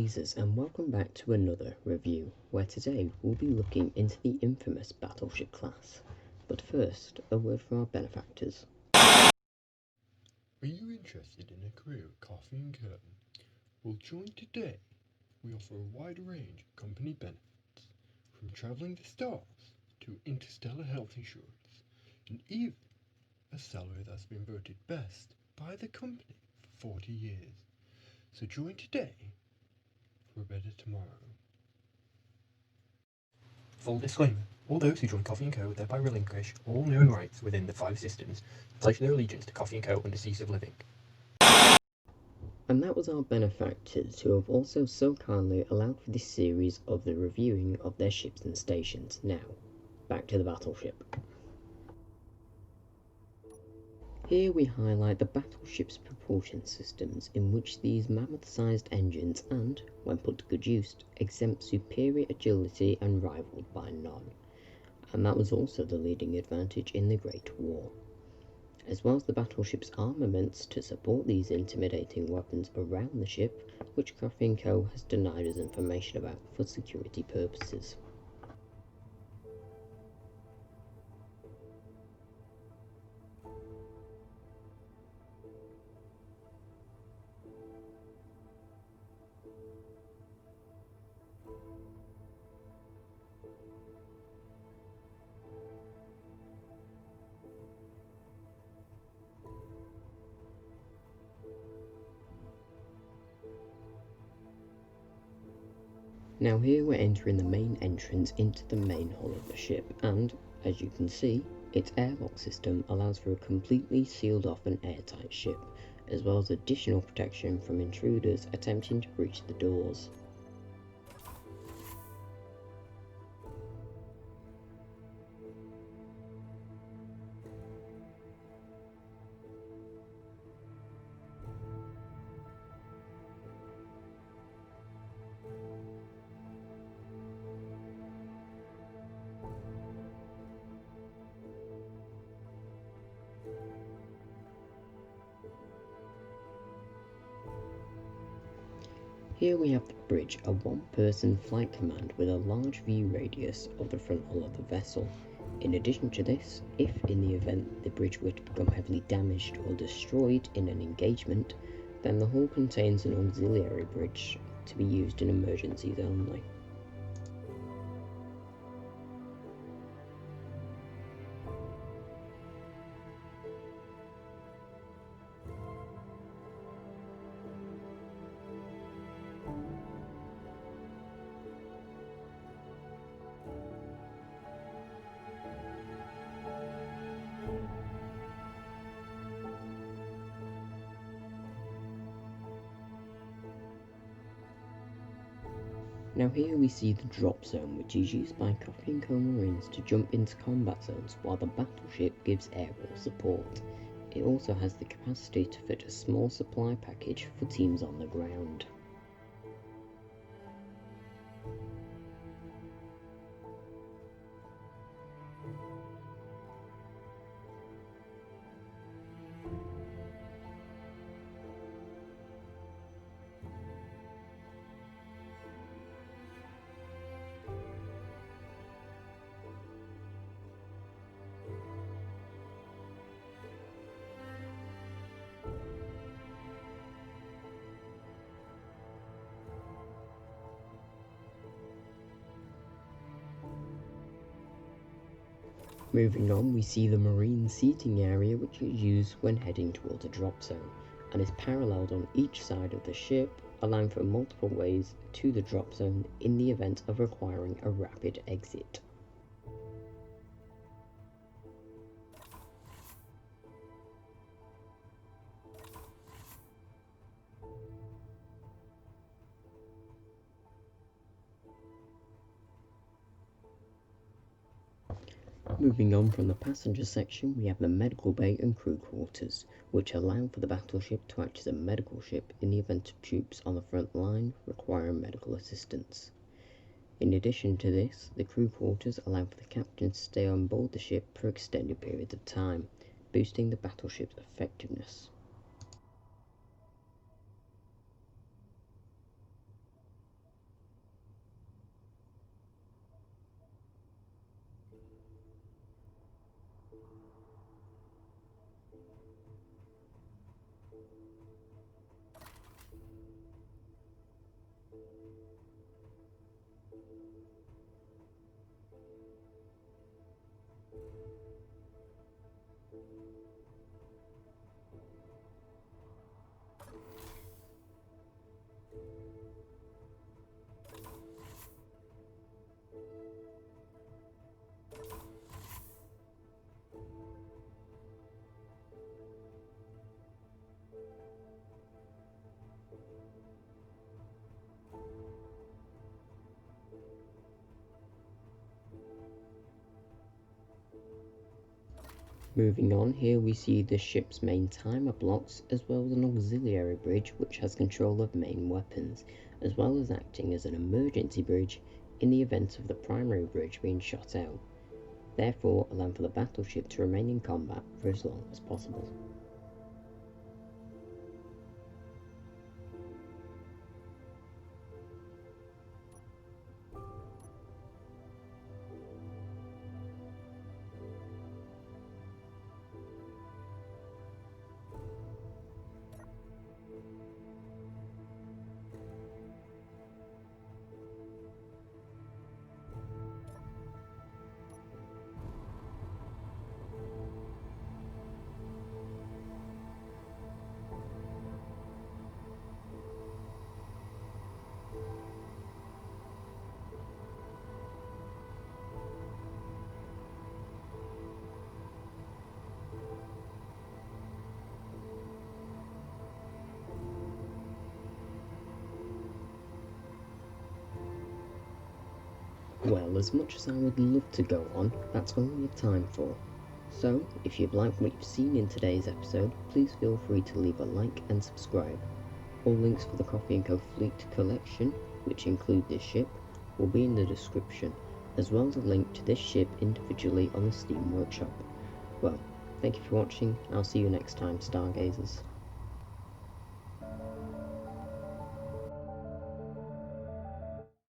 Gazers, and welcome back to another review, where today we'll be looking into the infamous Battleship class. But first, a word from our benefactors. Are you interested in a career at Coffee & Co? Well, join today. We offer a wide range of company benefits, from travelling the stars to interstellar health insurance, and even a salary that's been voted best by the company for 40 years. So join today for a better tomorrow. Full disclaimer, all those who join Coffee & Co thereby relinquish all known rights within the 5 systems, pledge their allegiance to Coffee & Co under cease of living. And that was our benefactors, who have also so kindly allowed for this series of the reviewing of their ships and stations. Now, back to the Battleship. Here we highlight the battleship's propulsion systems, in which these mammoth-sized engines and, when put to good use, exempt superior agility and rivaled by none. And that was also the leading advantage in the Great War. As well as the battleship's armaments to support these intimidating weapons around the ship, which Coffee & Co has denied us information about for security purposes. Now here we're entering the main entrance into the main hull of the ship, and, as you can see, its airlock system allows for a completely sealed off and airtight ship, as well as additional protection from intruders attempting to breach the doors. Here we have the bridge, a one-person flight command with a large view radius of the front hull of the vessel. In addition to this, if in the event the bridge were to become heavily damaged or destroyed in an engagement, then the hull contains an auxiliary bridge to be used in emergencies only. Now here we see the drop zone, which is used by Coffee & Co Marines to jump into combat zones while the battleship gives aerial support. It also has the capacity to fit a small supply package for teams on the ground. Moving on, we see the marine seating area, which is used when heading towards a drop zone, and is paralleled on each side of the ship, allowing for multiple ways to the drop zone in the event of requiring a rapid exit. Moving on from the passenger section, we have the medical bay and crew quarters, which allow for the battleship to act as a medical ship in the event of troops on the front line requiring medical assistance. In addition to this, the crew quarters allow for the captain to stay on board the ship for extended periods of time, boosting the battleship's effectiveness. Moving on, here we see the ship's main timer blocks, as well as an auxiliary bridge which has control of main weapons, as well as acting as an emergency bridge in the event of the primary bridge being shot out, therefore allowing for the battleship to remain in combat for as long as possible. Well, as much as I would love to go on, that's all we have time for. So, if you've liked what you've seen in today's episode, please feel free to leave a like and subscribe. All links for the C&Co Fleet collection, which include this ship, will be in the description, as well as a link to this ship individually on the Steam Workshop. Well, thank you for watching, I'll see you next time, Stargazers.